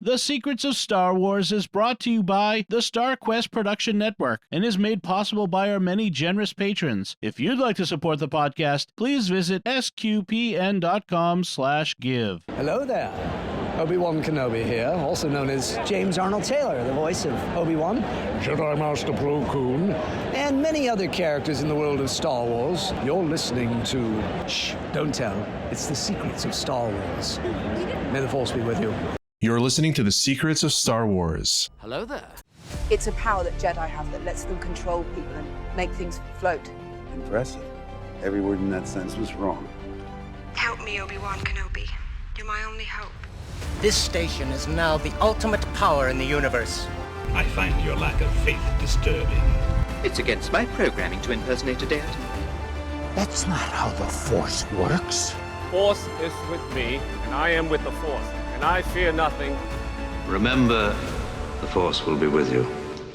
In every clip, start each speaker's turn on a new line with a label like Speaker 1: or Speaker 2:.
Speaker 1: The Secrets of Star Wars is brought to you by the Star Quest Production Network and is made possible by our many generous patrons. If you'd like to support the podcast, please visit sqpn.com/give.
Speaker 2: Hello there. Obi-Wan Kenobi here, also known as James Arnold Taylor, the voice of Obi-Wan, Jedi Master Plo Koon, and many other characters in the world of Star Wars. You're listening to... Shh, don't tell. It's The Secrets of Star Wars. May the Force be with you.
Speaker 3: You're listening to The Secrets of Star Wars.
Speaker 4: Hello there.
Speaker 5: It's a power that Jedi have that lets them control people and make things float.
Speaker 6: Impressive. Every word in that sentence was wrong.
Speaker 7: Help me, Obi-Wan Kenobi. You're my only hope.
Speaker 4: This station is now the ultimate power in the universe.
Speaker 8: I find your lack of faith disturbing.
Speaker 9: It's against my programming to impersonate a deity.
Speaker 10: That's not how the Force works.
Speaker 11: Force is with me, and I am with the Force, and I fear nothing.
Speaker 12: Remember, the Force will be with you,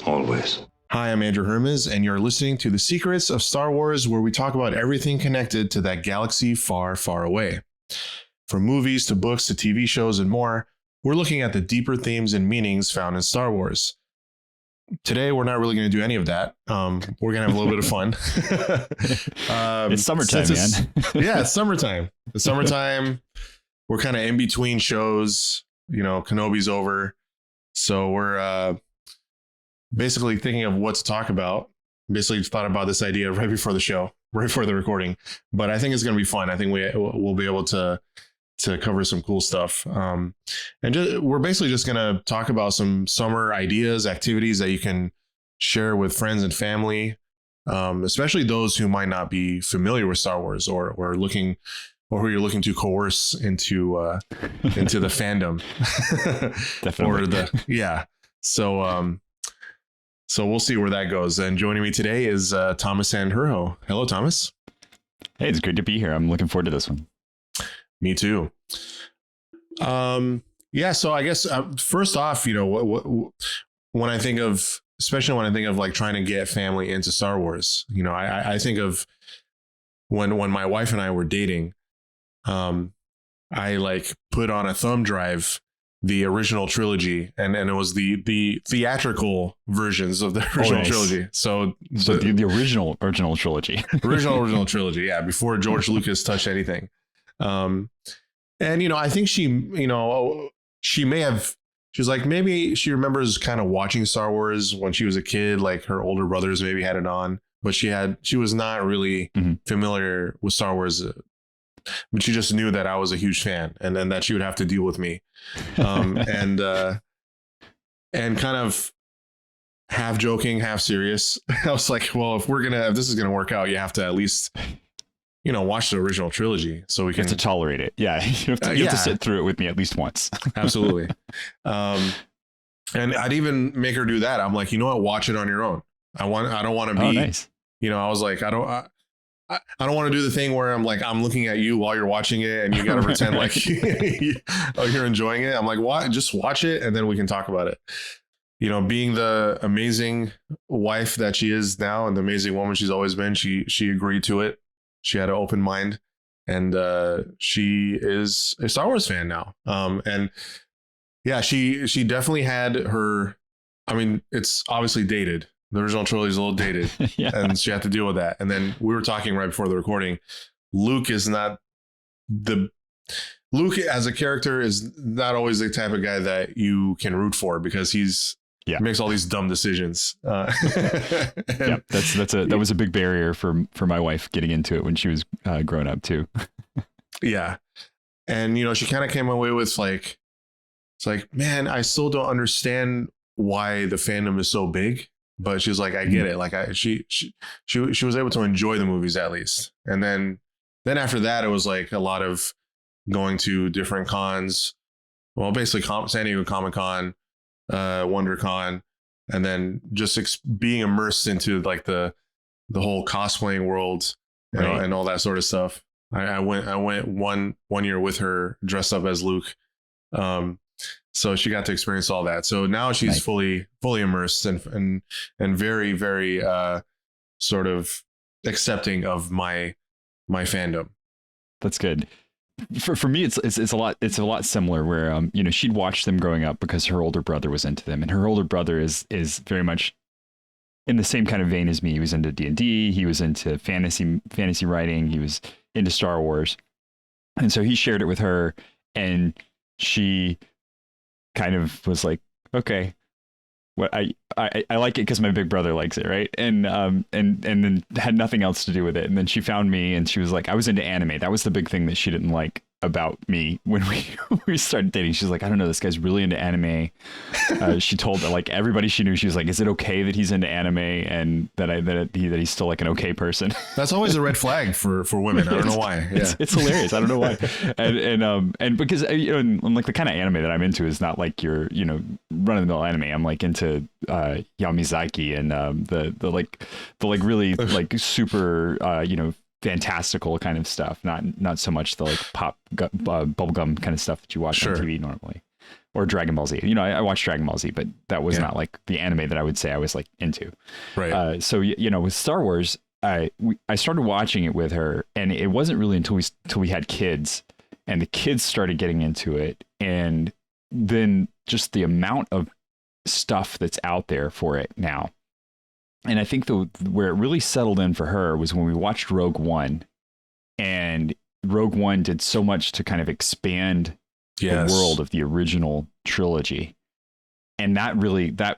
Speaker 12: always.
Speaker 3: Hi, I'm Andrew Hermiz, and you're listening to The Secrets of Star Wars, where we talk about everything connected to that galaxy far, far away. From movies to books to TV shows and more, we're looking at the deeper themes and meanings found in Star Wars. Today, we're not really going to do any of that. We're going to have a little bit of fun.
Speaker 13: It's summertime, man.
Speaker 3: Yeah, it's summertime. It's summertime. We're kind of in between shows. You know, Kenobi's over. So we're basically thinking of what to talk about. Basically thought about this idea right before the show, right before the recording. But I think it's going to be fun. I think we'll be able to cover some cool stuff. We're basically just going to talk about some summer ideas, activities that you can share with friends and family, especially those who might not be familiar with Star Wars or who you're looking to coerce into the fandom.
Speaker 13: Definitely.
Speaker 3: So we'll see where that goes. And joining me today is Thomas Sanjurjo. Hello, Thomas.
Speaker 13: Hey, it's great to be here. I'm looking forward to this one.
Speaker 3: Me too. So I guess first off, you know, when I think of like trying to get family into Star Wars, you know, I think of when my wife and I were dating, I like put on a thumb drive the original trilogy, and it was the theatrical versions of the original trilogy. So
Speaker 13: the original trilogy,
Speaker 3: original trilogy. Yeah. Before George Lucas touched anything. And, you know, I think she was like, maybe she remembers kind of watching Star Wars when she was a kid, like her older brothers maybe had it on, but she was not really familiar with Star Wars. But she just knew that I was a huge fan, and then that she would have to deal with me. And kind of half joking, half serious. I was like, well, if this is going to work out, you have to at least, you know, watch the original trilogy so we can
Speaker 13: to tolerate it. Yeah. You have to sit through it with me at least once. Absolutely.
Speaker 3: And I'd even make her do that. I'm like, you know what? Watch it on your own. I don't want to be,
Speaker 13: nice.
Speaker 3: You know, I was like, I don't want to do the thing where I'm like, I'm looking at you while you're watching it and you got to pretend like you're enjoying it. I'm like, what? Just watch it and then we can talk about it. You know, being the amazing wife that she is now and the amazing woman she's always been, she agreed to it. She had an open mind, and she is a Star Wars fan now. And yeah, she definitely had her. I mean, it's obviously dated. The original trilogy is a little dated, yeah. And she had to deal with that. And then we were talking right before the recording. Luke as a character is not always the type of guy that you can root for because he makes all these dumb decisions.
Speaker 13: That was a big barrier for my wife getting into it when she was growing up too.
Speaker 3: Yeah. And, you know, she kind of came away with like, it's like, man, I still don't understand why the fandom is so big. But she was like, I get it. Like she was able to enjoy the movies at least. And then after that, it was like a lot of going to different cons. Well, basically San Diego Comic-Con, WonderCon, and then just being immersed into like the whole cosplaying world, you know, and all that sort of stuff. I went one year with her dressed up as Luke. So she got to experience all that. So now she's nice. fully immersed and very, very sort of accepting of my fandom.
Speaker 13: That's good. for me, it's a lot similar where, you know, she'd watched them growing up because her older brother was into them, and her older brother is very much in the same kind of vein as me. He was into D&D. He was into fantasy writing. He was into Star Wars. And so he shared it with her, and she kind of was like, okay, what I like it because my big brother likes it, right? And then had nothing else to do with it. And then she found me, and she was like, I was into anime. That was the big thing that she didn't like about me when we started dating. She's like, I don't know, this guy's really into anime. She told like everybody she knew, she was like, is it okay that he's into anime and that he's still like an okay person?
Speaker 3: That's always a red flag for women. I don't know why. Yeah.
Speaker 13: It's hilarious. I don't know why. And because, you know, like the kind of anime that I'm into is not like your, you know, run of the mill anime. I'm like into Hayao Miyazaki and the really like super you know, fantastical kind of stuff, not so much the like bubblegum kind of stuff that you watch on TV normally, or Dragon Ball Z. You know, I watched Dragon Ball Z, but that was not like the anime that I would say I was like into.
Speaker 3: Right.
Speaker 13: So you know, with Star Wars, I started watching it with her, and it wasn't really until we had kids, and the kids started getting into it, and then just the amount of stuff that's out there for it now. And I think where it really settled in for her was when we watched Rogue One, and Rogue One did so much to kind of expand the world of the original trilogy. And that really, that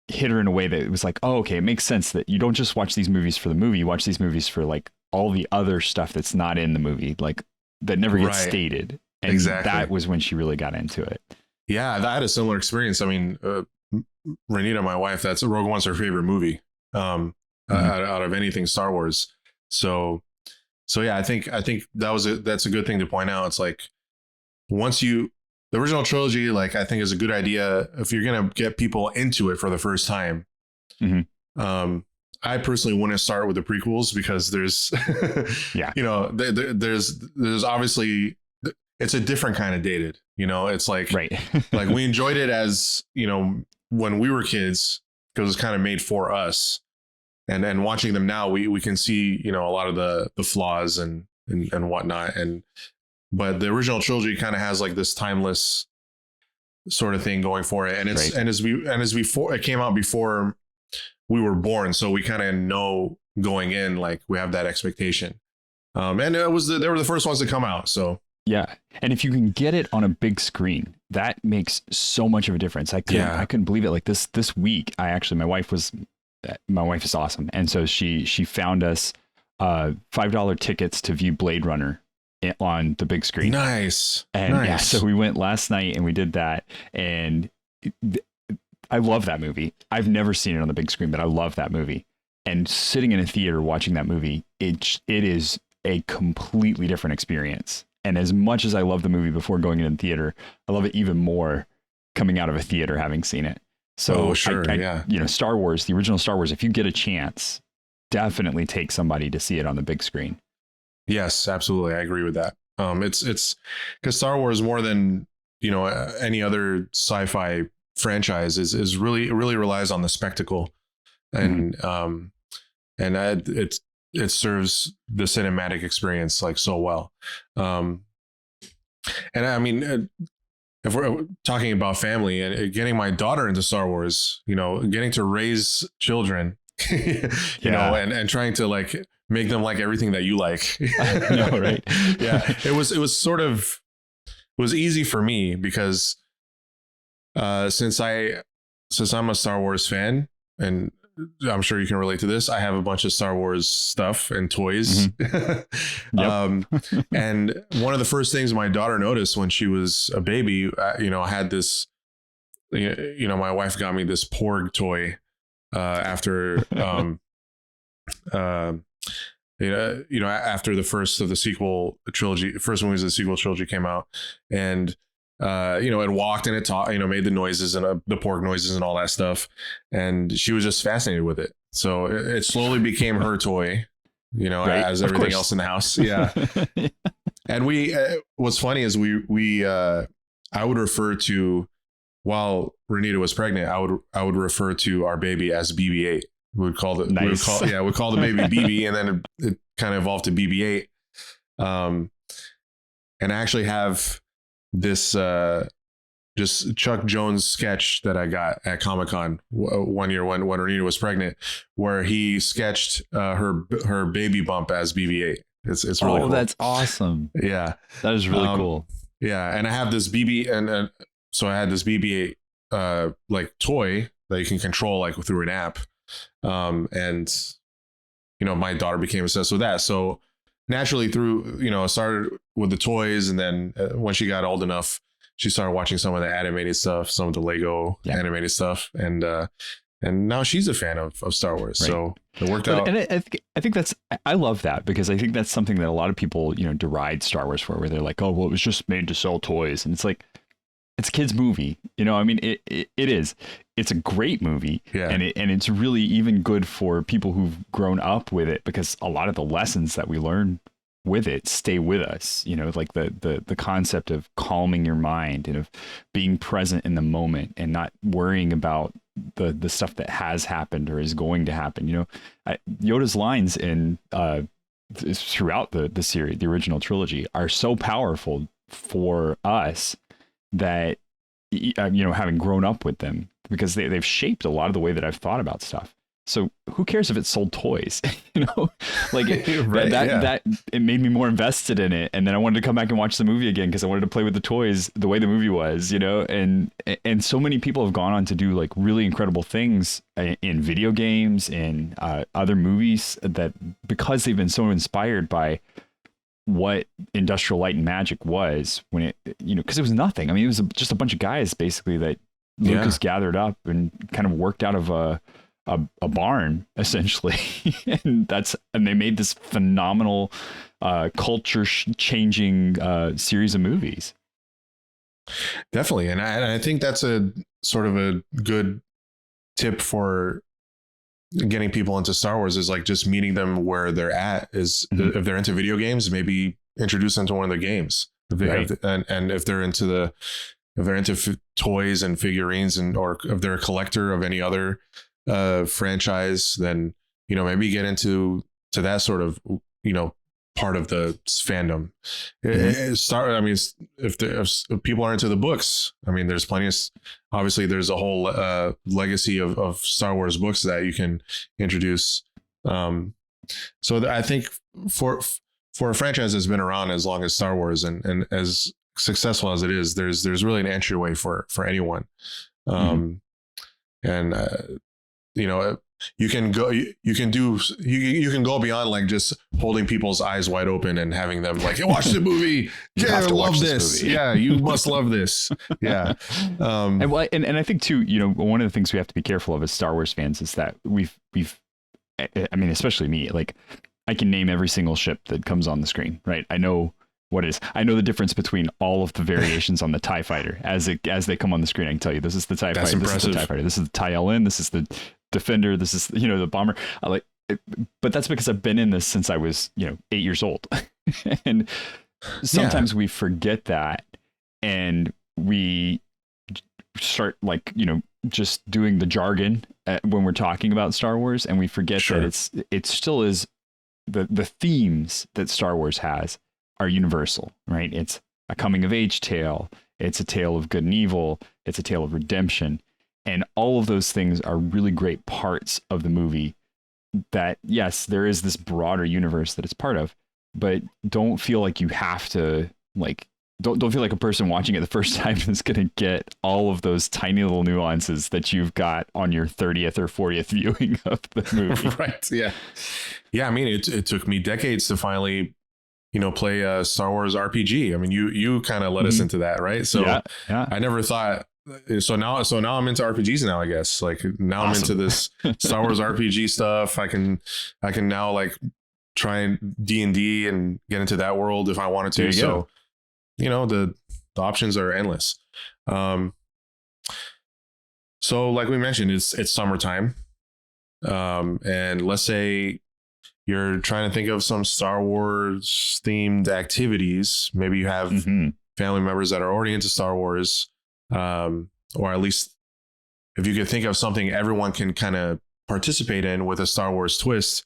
Speaker 13: hit her in a way that it was like, oh, okay, it makes sense that you don't just watch these movies for the movie, you watch these movies for like all the other stuff that's not in the movie, like that never gets stated. And that was when she really got into it.
Speaker 3: Yeah, I had a similar experience. I mean, Renita, my wife, Rogue One's her favorite movie out of anything Star Wars. So yeah, I think that's a good thing to point out. It's like the original trilogy, like I think is a good idea if you're gonna get people into it for the first time. Mm-hmm. I personally wouldn't start with the prequels because there's you know, there's obviously it's a different kind of dated. You know, it's like like we enjoyed it as, you know, when we were kids, because it was kind of made for us, and watching them now, we can see, you know, a lot of the flaws and whatnot. But the original trilogy kind of has like this timeless sort of thing going for it. And it's, and as it came out before we were born. So we kind of know going in, like we have that expectation. And they were the first ones to come out. So.
Speaker 13: Yeah. And if you can get it on a big screen, that makes so much of a difference. I couldn't believe it. Like this week, my wife is awesome. And so she found us $5 tickets to view Blade Runner on the big screen.
Speaker 3: Nice.
Speaker 13: And yeah, so we went last night and we did that. And I love that movie. I've never seen it on the big screen, but I love that movie. And sitting in a theater watching that movie, it is a completely different experience. And as much as I love the movie before going into the theater, I love it even more coming out of a theater having seen it. So you know, Star Wars, the original Star Wars, if you get a chance, definitely take somebody to see it on the big screen.
Speaker 3: Yes, absolutely. I agree with that. It's because Star Wars, more than, you know, any other sci-fi franchise, is really relies on the spectacle, and it serves the cinematic experience like so well. And I mean, if we're talking about family and getting my daughter into Star Wars, you know, getting to raise children, you know, and trying to like make them like everything that you like.
Speaker 13: No, right.
Speaker 3: Yeah. It was easy for me because since I'm a Star Wars fan, and I'm sure you can relate to this, I have a bunch of Star Wars stuff and toys. Mm-hmm. And one of the first things my daughter noticed when she was a baby, you know, I had this, you know, my wife got me this Porg toy after, you know, after the first of the sequel trilogy, first one was the sequel trilogy came out, and you know, it walked and it taught, you know, made the noises and the Porg noises and all that stuff. And she was just fascinated with it. So it slowly became her toy, you know, as everything else in the house. Yeah. And what's funny is I would refer to, while Renita was pregnant, I would refer to our baby as BB-8. We would call it, nice. we'd call the baby BB, and then it kind of evolved to BB-8. And I actually have this just Chuck Jones sketch that I got at Comic-Con one year when Renita was pregnant, where he sketched her baby bump as BB-8. It's really cool.
Speaker 13: That's awesome.
Speaker 3: Yeah,
Speaker 13: that is really cool.
Speaker 3: Yeah, and I have this BB so I had this BB-8 like toy that you can control like through an app, and my daughter became obsessed with that. So naturally, through it started with the toys, and then when she got old enough, she started watching some of the animated stuff, some of the Lego animated stuff, and now she's a fan of Star Wars. Right. So it worked out. And
Speaker 13: I think I love that, because I think that's something that a lot of people, deride Star Wars for, where they're like, oh, well, it was just made to sell toys. And it's like, it's a kid's movie. I mean, it is. It's a great movie. Yeah. And it's really even good for people who've grown up with it, because a lot of the lessons that we learn with it stay with us, like the concept of calming your mind and of being present in the moment and not worrying about the stuff that has happened or is going to happen. Yoda's lines in throughout the series, the original trilogy, are so powerful for us that having grown up with them, because they've shaped a lot of the way that I've thought about stuff. So who cares if it sold toys? Like right, that it made me more invested in it, and then I wanted to come back and watch the movie again because I wanted to play with the toys the way the movie was, and so many people have gone on to do like really incredible things in video games and other movies, that because they've been so inspired by what Industrial Light and Magic was when it, because it was nothing. I mean, it was just a bunch of guys basically that Lucas gathered up and kind of worked out of a barn essentially, and they made this phenomenal culture changing series of movies.
Speaker 3: Definitely, and I think that's a sort of a good tip for getting people into Star Wars, is like just meeting them where they're at. Is if they're into video games, maybe introduce them to one of the games. And if they're into toys and figurines, or if they're a collector of any other franchise, then maybe get into that sort of part of the fandom. If people are into the books, I mean, there's plenty of, obviously there's a whole legacy of Star Wars books that you can introduce. So I think for a franchise that's been around as long as Star Wars and as successful as it is, there's really an entryway for anyone. You can go beyond like just holding people's eyes wide open and having them like, hey, watch the movie. Yeah, I love this. Yeah, you must love this. Yeah. And
Speaker 13: I think too, one of the things we have to be careful of as Star Wars fans is that I mean, especially me, like I can name every single ship that comes on the screen, right? I know what it is. I know the difference between all of the variations on the TIE fighter as they come on the screen. I can tell you, this is the TIE fighter. This is the TIE fighter. This is the TIE LN. This is the Defender. This is the bomber. But that's because I've been in this since I was 8 years old, and sometimes we forget that, and we start just doing the jargon when we're talking about Star Wars, and we forget that it still is the themes that Star Wars has are universal, right? It's a coming of age tale. It's a tale of good and evil. It's a tale of redemption. And all of those things are really great parts of the movie that, yes, there is this broader universe that it's part of, but don't feel like you have to don't feel like a person watching it the first time is going to get all of those tiny little nuances that you've got on your 30th or 40th viewing of the movie.
Speaker 3: Right. Yeah. Yeah. I mean, it took me decades to finally, play a Star Wars RPG. I mean, you kind of led us into that, right? So yeah. I never thought. So now I'm into RPGs now, I guess. Like now I'm into this Star Wars RPG stuff. I can now like try D&D and get into that world if I wanted to. So, the options are endless. So like we mentioned, it's summertime. And let's say you're trying to think of some Star Wars themed activities. Maybe you have family members that are already into Star Wars. Or at least if you could think of something everyone can kind of participate in with a Star Wars twist,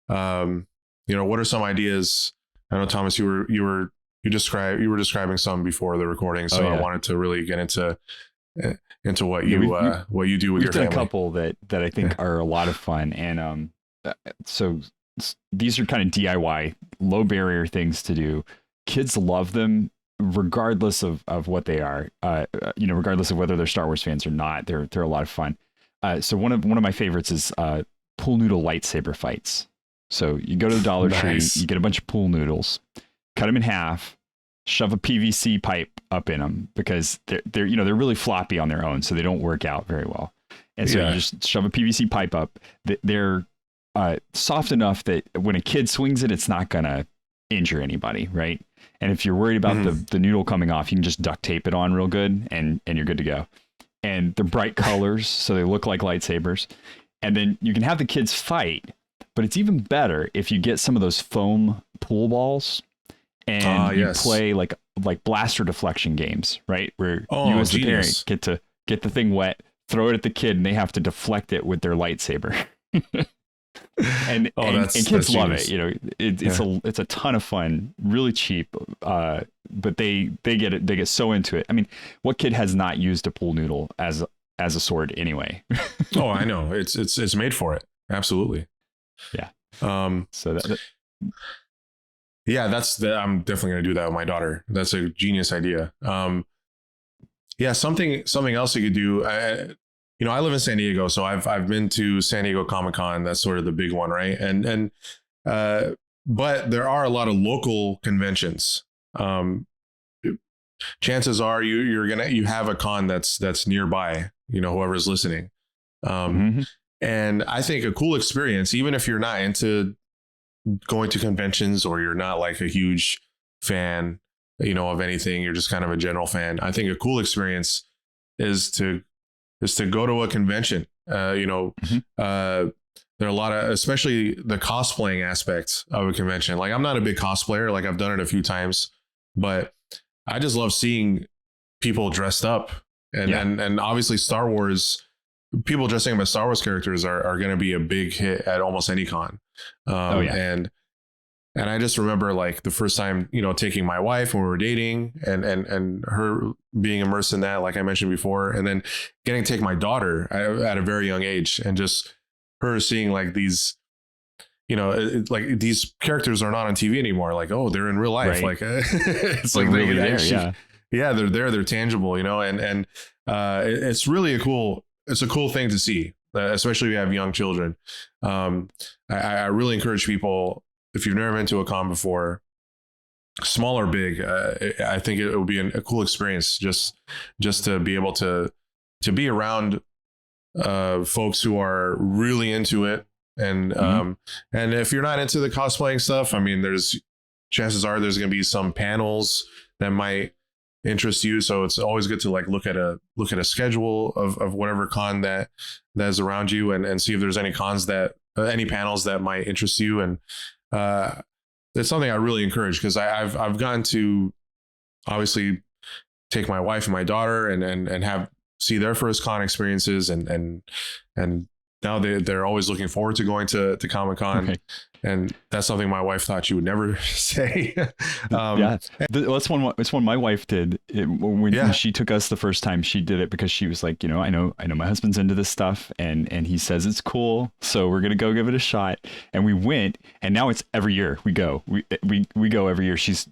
Speaker 3: what are some ideas? I know, Thomas, you were you were describing some before the recording, so I wanted to really get into what you do with your family. We've done
Speaker 13: a couple that I think are a lot of fun, and so these are kind of DIY, low barrier things to do. Kids love them regardless of what they are, regardless of whether they're Star Wars fans or not. They're a lot of fun. So one of my favorites is pool noodle lightsaber fights. So you go to the Dollar Tree, you get a bunch of pool noodles, cut them in half, shove a PVC pipe up in them, because they're really floppy on their own, so they don't work out very well. And so you just shove a PVC pipe up. They're soft enough that when a kid swings it, it's not gonna injure anybody, right? And if you're worried about the noodle coming off, you can just duct tape it on real good, and you're good to go. And they're bright colors, so they look like lightsabers. And then you can have the kids fight, but it's even better if you get some of those foam pool balls and you play like blaster deflection games, right? Where you as the parent get the thing wet, throw it at the kid, and they have to deflect it with their lightsaber. and kids love it. It's a ton of fun, really cheap, but they get so into it. I mean, what kid has not used a pool noodle as a sword anyway?
Speaker 3: Oh, I know. It's made for it. Absolutely.
Speaker 13: Yeah.
Speaker 3: So I'm definitely going to do that with my daughter. That's a genius idea. Something else you could do. I live in San Diego, so I've been to San Diego Comic-Con. That's sort of the big one, right? But there are a lot of local conventions. Chances are you have a con that's nearby, whoever's listening. And I think a cool experience, even if you're not into going to conventions, or you're not like a huge fan, of anything, you're just kind of a general fan. I think a cool experience is to go to a convention. There are a lot of, especially the cosplaying aspects of a convention. Like, I'm not a big cosplayer. Like, I've done it a few times, but I just love seeing people dressed up, and obviously Star Wars, people dressing up as Star Wars characters are going to be a big hit at almost any con. And I just remember, like, the first time, taking my wife when we were dating, and her being immersed in that, like I mentioned before, and then getting to take my daughter at a very young age, and just her seeing like these, like these characters are not on TV anymore. Like, oh, they're in real life. Right. Like, it's like
Speaker 13: really there.
Speaker 3: They're there. They're tangible, and it's really a cool thing to see, especially if you have young children. I really encourage people, if you've never been to a con before, small or big, I think it would be a cool experience just to be able to be around folks who are really into it. And and if you're not into the cosplaying stuff, I mean, chances are there's going to be some panels that might interest you. So it's always good to like look at a schedule of whatever con that is around you, and see if there's any cons any panels that might interest you. And it's something I really encourage, because I've gotten to obviously take my wife and my daughter and see their first con experiences, and now they're always looking forward to going to Comic-Con. Okay. And that's something my wife thought she would never say.
Speaker 13: It's one my wife did. When she took us the first time, she did it because she was like, I know my husband's into this stuff, and he says it's cool, so we're gonna go give it a shot. And we went, and now it's every year we go. We go every year. She's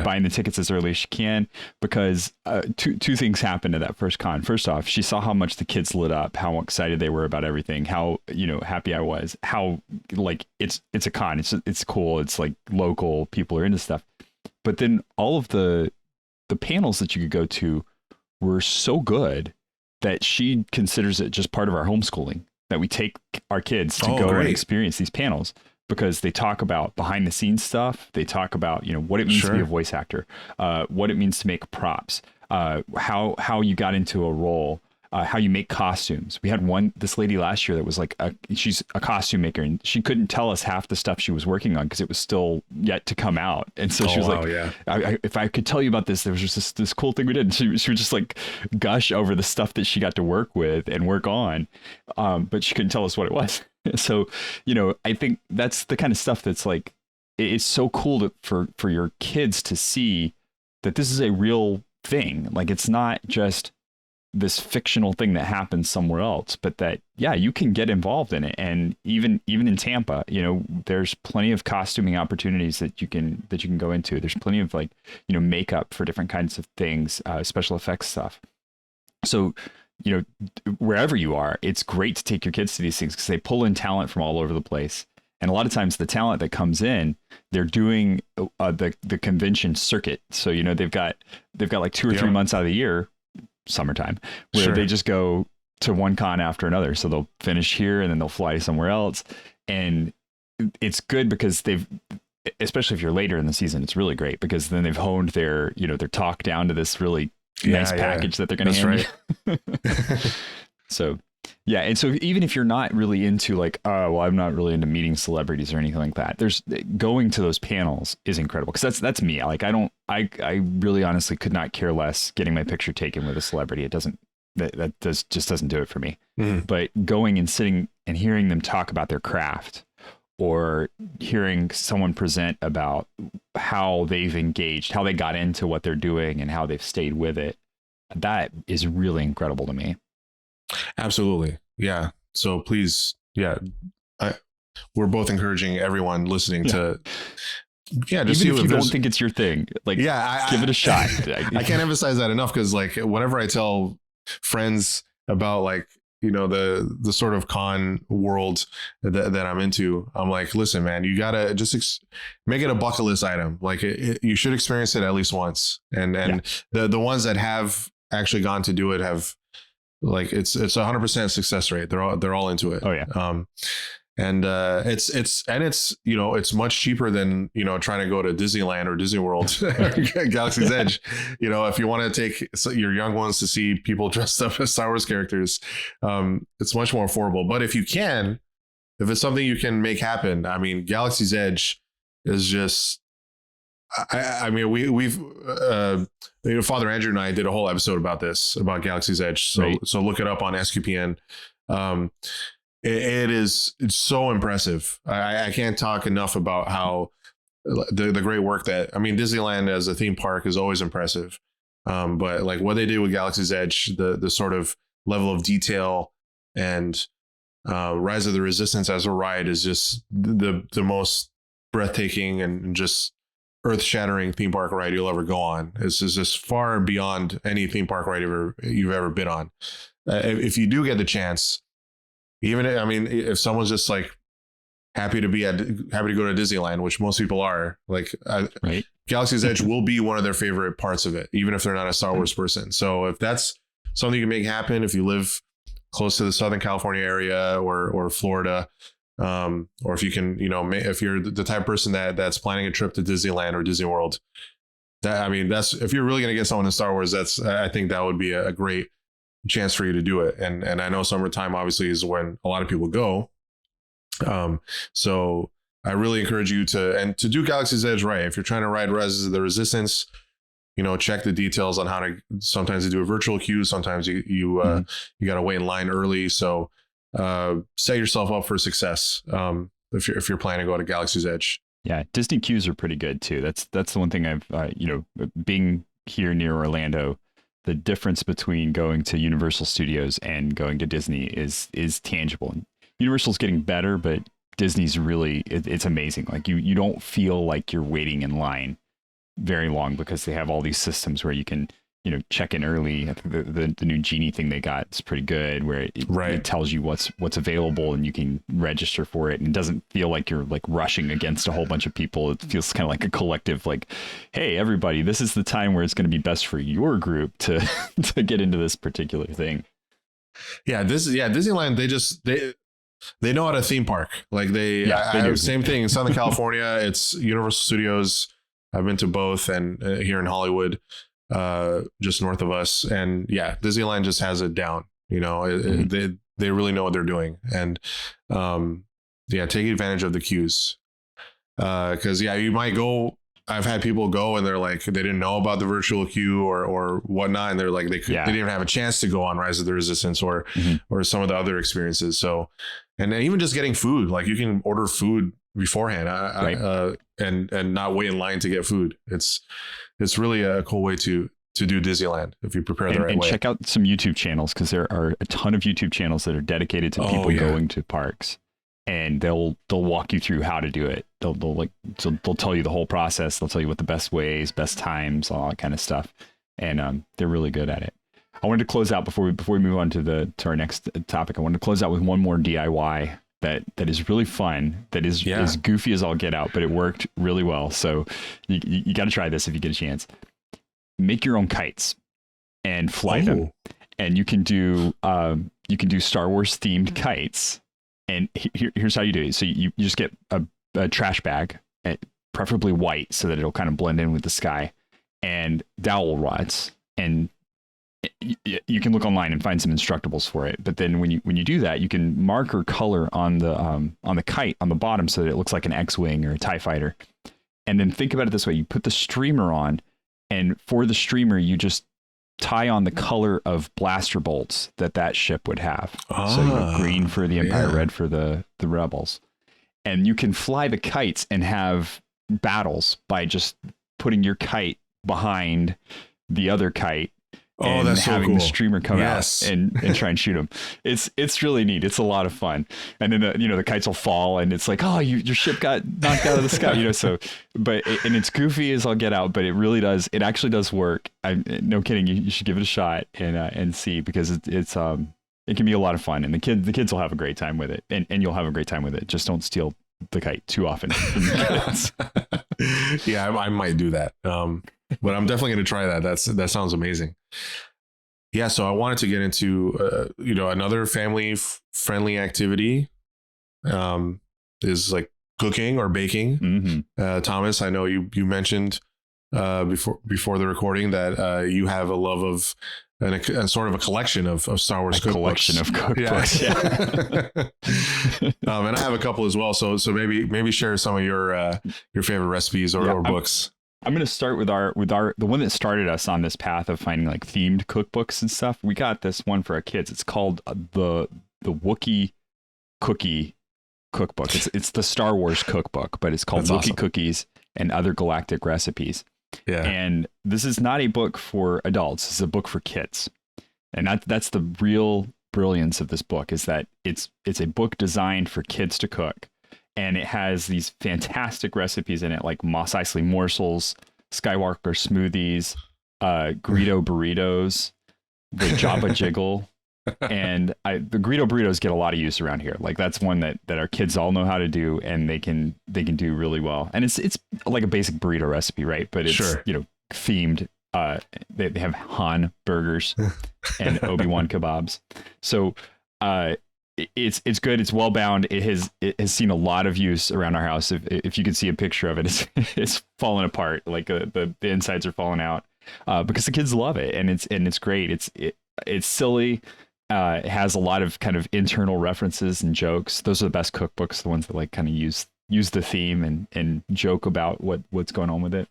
Speaker 13: buying the tickets as early as she can, because two things happened at that first con. First off, she saw how much the kids lit up, how excited they were about everything, how happy I was, how like it's a con. It's cool. It's like local people are into stuff. But then all of the panels that you could go to were so good that she considers it just part of our homeschooling, that we take our kids to go and experience these panels, because they talk about behind the scenes stuff. They talk about, what it means to be a voice actor, what it means to make props, how you got into a role, how you make costumes. We had this lady last year that was like, she's a costume maker, and she couldn't tell us half the stuff she was working on because it was still yet to come out. And so she was if I could tell you about this, there was just this cool thing we did. And she would just like gush over the stuff that she got to work with and work on. But she couldn't tell us what it was. So, I think that's the kind of stuff that's like, it's so cool for your kids to see that this is a real thing. Like, it's not just this fictional thing that happens somewhere else, but that, yeah, you can get involved in it. And even in Tampa, you know, there's plenty of costuming opportunities that you can go into. There's plenty of, like, you know, makeup for different kinds of things, special effects stuff. So, you know, wherever you are, it's great to take your kids to these things because they pull in talent from all over the place. And a lot of times the talent that comes in, they're doing the convention circuit. So, you know, they've got like 2 or 3 months out of the year, summertime, where they just go to one con after another. So they'll finish here and then they'll fly somewhere else. And it's good because especially if you're later in the season, it's really great because then they've honed their talk down to this really nice package that they're going to hand you. So, yeah. And so even if you're not really into like, well, I'm not really into meeting celebrities or anything like that, going to those panels is incredible. Cause that's me. Like, I really honestly could not care less getting my picture taken with a celebrity. It doesn't, just doesn't do it for me. But going and sitting and hearing them talk about their craft, or hearing someone present about how they've engaged, how they got into what they're doing and how they've stayed with it, that is really incredible to me.
Speaker 3: Absolutely. Yeah. So please, we're both encouraging everyone listening to, just
Speaker 13: even if you don't think it's your thing, like, give it a shot.
Speaker 3: I can't emphasize that enough because, like, whenever I tell friends about, like, you know, the sort of con world that I'm into, I'm like, listen, man, you gotta just make it a bucket list item. Like, you should experience it at least once. And the ones that have actually gone to do it have, like, it's 100% success rate. They're all into it.
Speaker 13: Oh yeah.
Speaker 3: And it's you know, it's much cheaper than, you know, trying to go to Disneyland or Disney World, Galaxy's Edge. You know, if you want to take your young ones to see people dressed up as Star Wars characters, it's much more affordable. But if it's something you can make happen, I mean, Galaxy's Edge is just, I mean, we've you know, Father Andrew and I did a whole episode about about Galaxy's Edge. So look it up on SQPN. It's so impressive. I can't talk enough about how the great work that, I mean, Disneyland as a theme park is always impressive. But like what they did with Galaxy's Edge, the sort of level of detail and Rise of the Resistance as a ride is just the most breathtaking and just earth-shattering theme park ride you'll ever go on. It's just far beyond any theme park ride you've ever been on. If you do get the chance, even, I mean, if someone's just like happy to go to Disneyland, which most people are, like, Galaxy's Edge will be one of their favorite parts of it, even if they're not a Star Wars person. So if that's something you can make happen, if you live close to the Southern California area or Florida, or if you can, you know, if you're the type of person that's planning a trip to Disneyland or Disney World, that's if you're really going to get someone in Star Wars, I think that would be a great chance for you to do it. And I know summertime obviously is when a lot of people go. So I really encourage you to do Galaxy's Edge right. If you're trying to ride Rise of the Resistance, you know, check the details on how to, sometimes they do a virtual queue. Sometimes you got to wait in line early. So set yourself up for success. If you're planning to go to Galaxy's Edge.
Speaker 13: Yeah. Disney queues are pretty good too. That's the one thing I've, you know, being here near Orlando, the difference between going to Universal Studios and going to Disney is tangible. Universal's getting better, but Disney's really, it's amazing. Like you don't feel like you're waiting in line very long because they have all these systems where you can, you know, check in early. I think the new Genie thing they got is pretty good, where it tells you what's available and you can register for it. And it doesn't feel like you're like rushing against a whole bunch of people. It feels kind of like a collective, like, hey, everybody, this is the time where it's going to be best for your group to get into this particular thing.
Speaker 3: Yeah, Disneyland, they know how to theme park. Like they do. Same thing in Southern California. It's Universal Studios. I've been to both, and here in Hollywood, just north of us. And yeah, Disneyland just has it down. You know, they really know what they're doing. And take advantage of the queues. Because you might go. I've had people go and they're like, they didn't know about the virtual queue or whatnot, and they're like, they didn't even have a chance to go on Rise of the Resistance or some of the other experiences. So, and even just getting food, like you can order food beforehand and not wait in line to get food. It's it's really a cool way to do Disneyland if you prepare the right way.
Speaker 13: And check out some YouTube channels, because there are a ton of YouTube channels that are dedicated to people going to parks, and they'll walk you through how to do it. They'll tell you the whole process. They'll tell you what the best ways, best times, all that kind of stuff, and they're really good at it. I wanted to close out before we move on to our next topic. I wanted to close out with one more DIY that is really fun, that is as goofy as all get out, but it worked really well. So you got to try this if you get a chance. Make your own kites and fly them, and you can do Star Wars themed kites. And here's how you do it. So you just get a trash bag, preferably white, so that it'll kind of blend in with the sky, and dowel rods. And you can look online and find some instructables for it. But then when you do that, you can mark or color on the kite on the bottom so that it looks like an X-wing or a TIE fighter. And then think about it this way: you put the streamer on, and for the streamer, you just tie on the color of blaster bolts that ship would have. So green for the Empire, red for the Rebels. And you can fly the kites and have battles by just putting your kite behind the other kite. And
Speaker 3: that's
Speaker 13: having
Speaker 3: so cool.
Speaker 13: the streamer come out and try and shoot them. It's really neat. It's a lot of fun. And then the kites will fall, and it's like, your ship got knocked out of the sky. And it's goofy as all get out, but it really does. It actually does work. No kidding. You should give it a shot and see, because it can be a lot of fun, and the kids will have a great time with it, and you'll have a great time with it. Just don't steal the kite too often from the kids.
Speaker 3: Yeah, I might do that. But I'm definitely going to try that. That sounds amazing. Yeah, so I wanted to get into another family friendly activity is like cooking or baking.
Speaker 13: Mm-hmm.
Speaker 3: Thomas, I know you mentioned before the recording that you have a love of a sort of a collection of Star Wars cookbooks.
Speaker 13: Collection of cookbooks.
Speaker 3: Yeah. And I have a couple as well. So maybe share some of your favorite recipes or books.
Speaker 13: I'm going to start with the one that started us on this path of finding like themed cookbooks and stuff. We got this one for our kids. It's called the Wookiee Cookie Cookbook. It's the Star Wars cookbook, but it's called Wookiee Cookies and Other Galactic Recipes.
Speaker 3: Yeah.
Speaker 13: And this is not a book for adults. It's a book for kids. And that's the real brilliance of this book, is that it's a book designed for kids to cook. And it has these fantastic recipes in it, like Mos Eisley morsels, Skywalker smoothies, Greedo burritos, the Jabba Jiggle. And the Greedo burritos get a lot of use around here. Like that's one that our kids all know how to do, and they can do really well. And it's like a basic burrito recipe, right? But it's themed. They have Han burgers and Obi-Wan kebabs. So it's good. It's well bound. It has seen a lot of use around our house. If you can see a picture of it, it's falling apart. Like the insides are falling out because the kids love it, and it's great. It's silly. It has a lot of kind of internal references and jokes. Those are the best cookbooks, the ones that like kind of use the theme and joke about what's going on with it.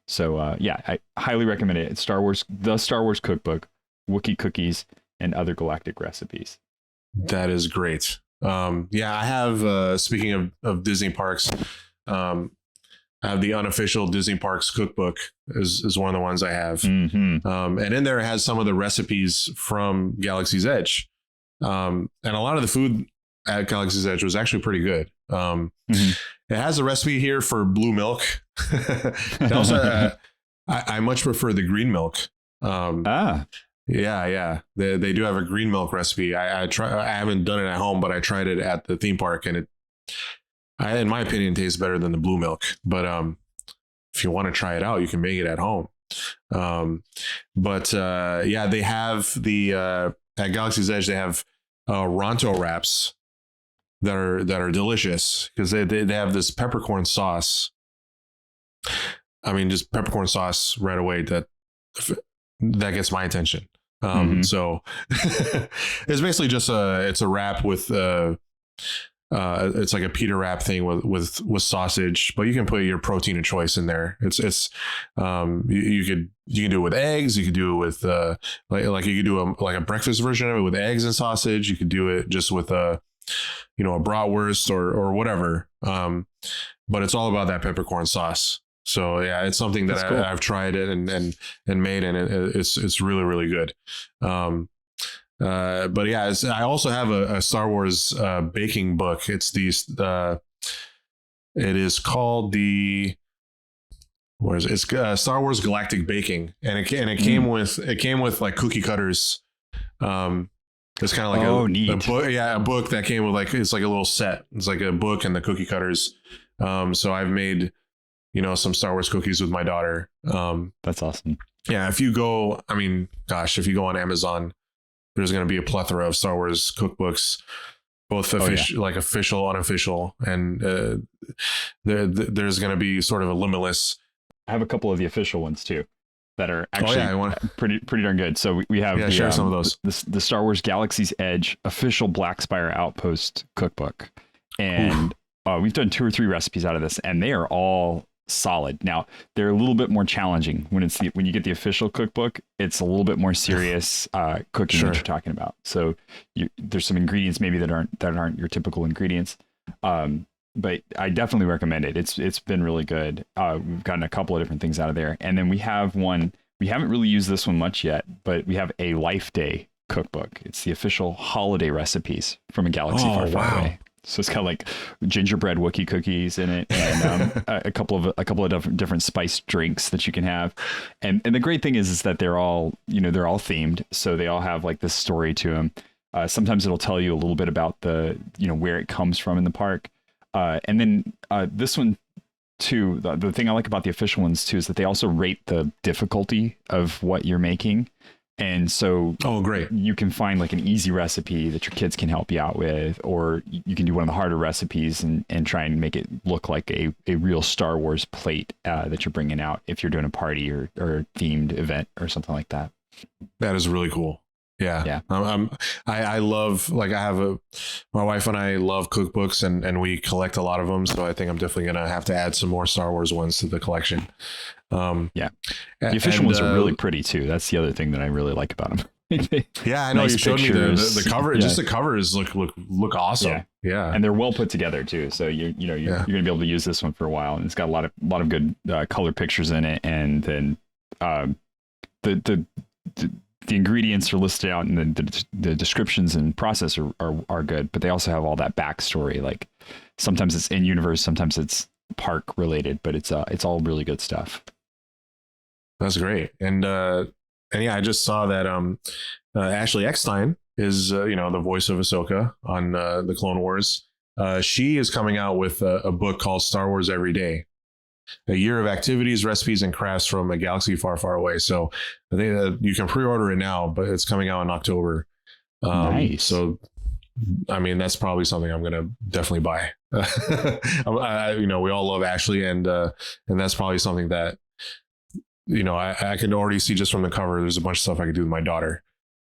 Speaker 13: So I highly recommend it. It's the Star Wars Cookbook, Wookiee Cookies, and Other Galactic Recipes.
Speaker 3: That is great. I have, speaking of Disney parks, I have the unofficial Disney Parks cookbook is one of the ones I have.
Speaker 13: Mm-hmm.
Speaker 3: And in there it has some of the recipes from Galaxy's Edge. And a lot of the food at Galaxy's Edge was actually pretty good.
Speaker 13: Mm-hmm.
Speaker 3: It has a recipe here for blue milk. And also, I much prefer the green milk. Yeah. They do have a green milk recipe. I haven't done it at home, but I tried it at the theme park, and in my opinion, tastes better than the blue milk. But if you want to try it out, you can make it at home. They have at Galaxy's Edge, they have Ronto wraps that are delicious because they have this peppercorn sauce. I mean, just peppercorn sauce right away that gets my attention. So it's basically just it's a wrap with it's like a pita wrap thing with sausage, but you can put your protein of choice in there. It's you can do it with eggs. You could do it with like you could do a breakfast version of it with eggs and sausage. You could do it just with a bratwurst or whatever. But it's all about that peppercorn sauce. So yeah, it's something that
Speaker 13: cool.
Speaker 3: I've tried it and made, and it's really, really good. But yeah, I also have a Star Wars baking book. It's it is called Star Wars Galactic Baking, and it came with like cookie cutters. It's kind of like a book, a book that came with it's like a little set. It's like a book and the cookie cutters. So I've made, some Star Wars cookies with my daughter.
Speaker 13: That's awesome.
Speaker 3: Yeah, if you go on Amazon, there's going to be a plethora of Star Wars cookbooks, both like official, unofficial, and there's going to be sort of a limitless.
Speaker 13: I have a couple of the official ones too that are actually pretty darn good. So we have
Speaker 3: share some of those.
Speaker 13: The Star Wars Galaxy's Edge official Black Spire Outpost cookbook, and we've done 2 or 3 recipes out of this, and they are all solid. Now they're a little bit more challenging when you get the official cookbook. It's a little bit more serious cooking that you're talking about. So there's some ingredients maybe that aren't your typical ingredients. But I definitely recommend it. It's been really good. We've gotten a couple of different things out of there, and then we have one. We haven't really used this one much yet, but we have a Life Day cookbook. It's the official holiday recipes from a galaxy far, far away. So it's got like gingerbread Wookiee cookies in it, and a couple of different spiced drinks that you can have. And the great thing is that they're all themed, so they all have like this story to them. Sometimes it'll tell you a little bit about the where it comes from in the park. And then this one too, the thing I like about the official ones too is that they also rate the difficulty of what you're making. And so
Speaker 3: great.
Speaker 13: You can find like an easy recipe that your kids can help you out with, or you can do one of the harder recipes and try and make it look like a real Star Wars plate that you're bringing out if you're doing a party or a themed event or something like that.
Speaker 3: That is really cool. Yeah. I love, like, my wife and I love cookbooks, and we collect a lot of them. So I think I'm definitely going to have to add some more Star Wars ones to the collection.
Speaker 13: The official ones are really pretty too. That's the other thing that I really like about them.
Speaker 3: I know, you showed me the cover. Yeah. Just the covers look awesome. Yeah.
Speaker 13: And they're well put together too. So you're going to be able to use this one for a while, and it's got a lot of good color pictures in it. And then the ingredients are listed out, and the descriptions and process are good, but they also have all that backstory. Like sometimes it's in universe, sometimes it's park related, but it's all really good stuff.
Speaker 3: That's great. And I just saw that Ashley Eckstein is the voice of Ahsoka on the Clone Wars. She is coming out with a book called Star Wars Every Day, a year of activities, recipes, and crafts from a galaxy far, far away. So I think you can pre-order it now, but it's coming out in October.
Speaker 13: Nice.
Speaker 3: So, I mean, that's probably something I'm going to definitely buy. We all love Ashley, and that's probably something that, I can already see just from the cover. There's a bunch of stuff I could do with my daughter.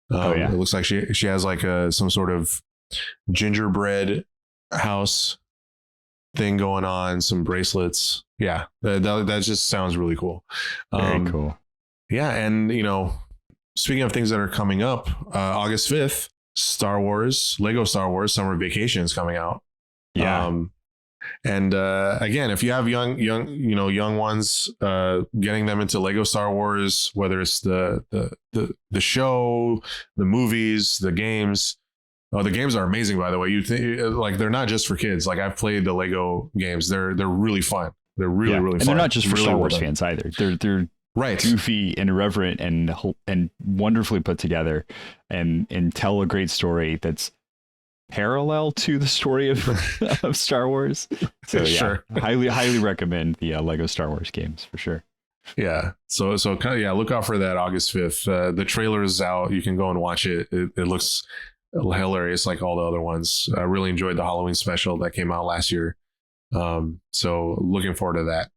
Speaker 3: It looks like she has like some sort of gingerbread house thing going on, some bracelets. Yeah, that just sounds really cool.
Speaker 13: Very cool.
Speaker 3: Yeah, and speaking of things that are coming up, August 5th, Lego Star Wars Summer Vacation is coming out.
Speaker 13: Yeah.
Speaker 3: And again, if you have young ones, getting them into Lego Star Wars, whether it's the show, the movies, the games. The games are amazing, by the way. You think like they're not just for kids. Like, I've played the Lego games. They're really fun. They're really fun.
Speaker 13: And they're not just for Star Wars fans either. They're
Speaker 3: right,
Speaker 13: goofy and irreverent and wonderfully put together, and tell a great story that's parallel to the story of Star Wars. So
Speaker 3: Sure.
Speaker 13: highly recommend the Lego Star Wars games for sure.
Speaker 3: Yeah. So kind of, look out for that August 5th. The trailer is out. You can go and watch it. It looks hilarious like all the other ones. I really enjoyed the Halloween special that came out last year. So looking forward to that.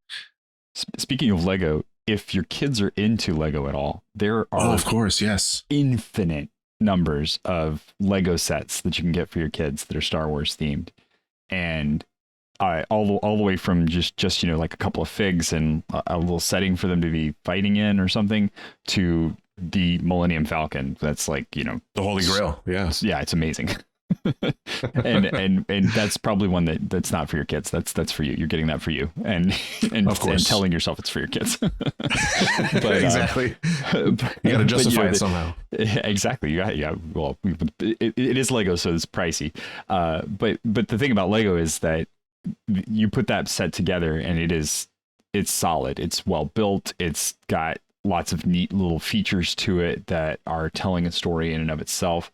Speaker 13: Speaking of Lego, if your kids are into Lego at all, there are
Speaker 3: of course, yes,
Speaker 13: infinite numbers of Lego sets that you can get for your kids that are Star Wars themed, and all the way from just like a couple of figs and a little setting for them to be fighting in or something, to the Millennium Falcon. That's like,
Speaker 3: the Holy Grail. Yeah.
Speaker 13: Yeah, it's amazing. and that's probably one that's not for your kids. That's for you. You're getting that for you, and
Speaker 3: of course,
Speaker 13: and telling yourself it's for your kids. But,
Speaker 3: exactly. You got to justify it somehow.
Speaker 13: Exactly. Yeah. Well, it is Lego, so it's pricey. But the thing about Lego is that you put that set together, and it's solid. It's well built. It's got lots of neat little features to it that are telling a story in and of itself.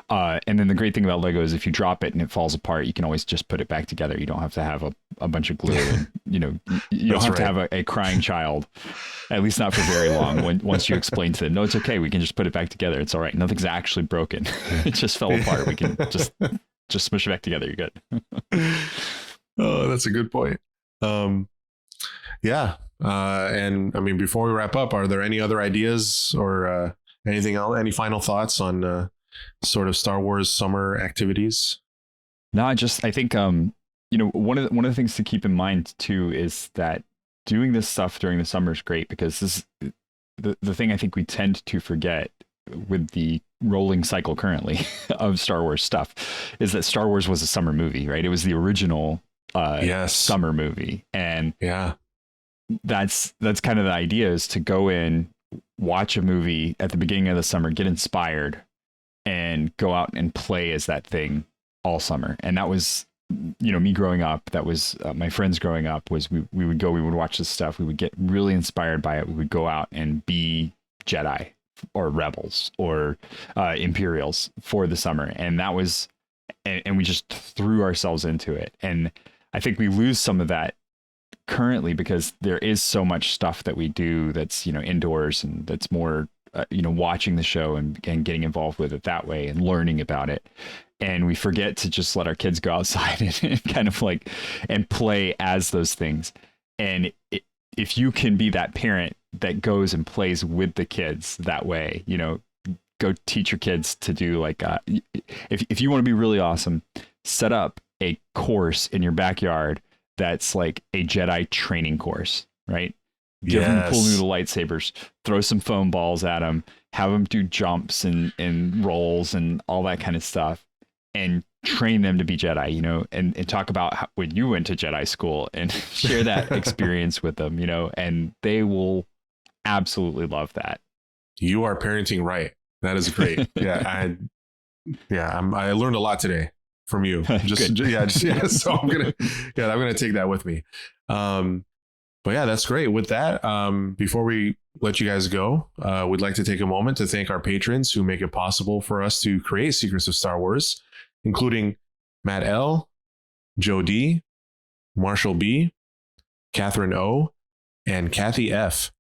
Speaker 13: And then the great thing about Lego is if you drop it and it falls apart, you can always just put it back together. You don't have to have a bunch of glue. And, you don't have to have a crying child, at least not for very long. Once you explain to them, no, it's okay. We can just put it back together. It's all right. Nothing's actually broken. It just fell apart. We can just smush it back together. You're good.
Speaker 3: Oh, that's a good point. Yeah. And I mean, before we wrap up, are there any other ideas or anything else? Any final thoughts on sort of Star Wars summer activities?
Speaker 13: No, I think one of the things to keep in mind too is that doing this stuff during the summer is great, because this the thing I think we tend to forget with the rolling cycle currently of Star Wars stuff is that Star Wars was a summer movie, right? It was the original summer movie, and that's kind of the idea, is to go in, watch a movie at the beginning of the summer, get inspired, and go out and play as that thing all summer. And that was, me growing up, that was my friends growing up, was we would watch this stuff. We would get really inspired by it. We would go out and be Jedi or Rebels or Imperials for the summer. And that was, and we just threw ourselves into it. And I think we lose some of that currently, because there is so much stuff that we do that's indoors, and that's more watching the show and getting involved with it that way and learning about it, and we forget to just let our kids go outside and kind of and play as those things. And if you can be that parent that goes and plays with the kids that way, go teach your kids to do if you want to be really awesome, set up a course in your backyard that's like a Jedi training course, right? Give them pull through the lightsabers, throw some foam balls at them, have them do jumps and rolls and all that kind of stuff, and train them to be Jedi, and talk about when you went to Jedi school, and share that experience with them, and they will absolutely love that.
Speaker 3: You are parenting right. That is great. I learned a lot today from you. So I'm gonna take that with me. But yeah, that's great. With that, before we let you guys go, we'd like to take a moment to thank our patrons who make it possible for us to create Secrets of Star Wars, including Matt L, Joe D, Marshall B, Catherine O, and Kathy F.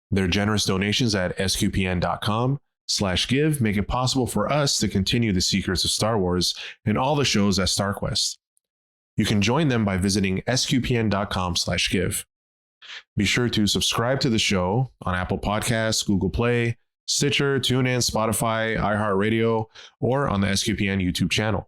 Speaker 3: Their generous donations at sqpn.com/give make it possible for us to continue the Secrets of Star Wars and all the shows at StarQuest. You can join them by visiting sqpn.com/give. Be sure to subscribe to the show on Apple Podcasts, Google Play, Stitcher, TuneIn, Spotify, iHeartRadio, or on the SQPN YouTube channel.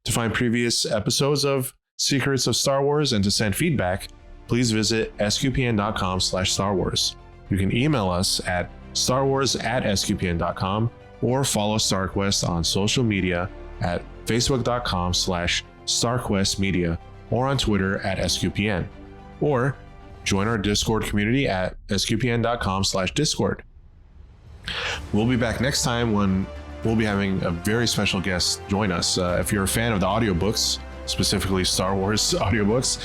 Speaker 3: To find previous episodes of Secrets of Star Wars and to send feedback, please visit sqpn.com/Star Wars. You can email us at starwars@sqpn.com or follow StarQuest on social media at facebook.com/StarQuestMedia or on Twitter at SQPN, or join our Discord community at sqpn.com/Discord. We'll be back next time when we'll be having a very special guest join us. If you're a fan of the audiobooks, specifically Star Wars audiobooks,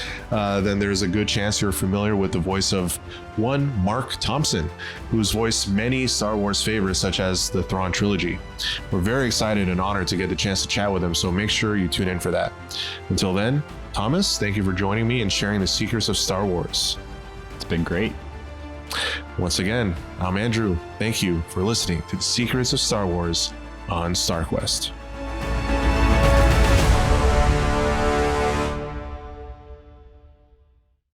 Speaker 3: then there's a good chance you're familiar with the voice of one Mark Thompson, who's voiced many Star Wars favorites such as the Thrawn Trilogy. We're very excited and honored to get the chance to chat with him, so make sure you tune in for that. Until then, Thomas, thank you for joining me and sharing the secrets of Star Wars.
Speaker 13: It's been great.
Speaker 3: Once again, I'm Andrew. Thank you for listening to the Secrets of Star Wars on StarQuest.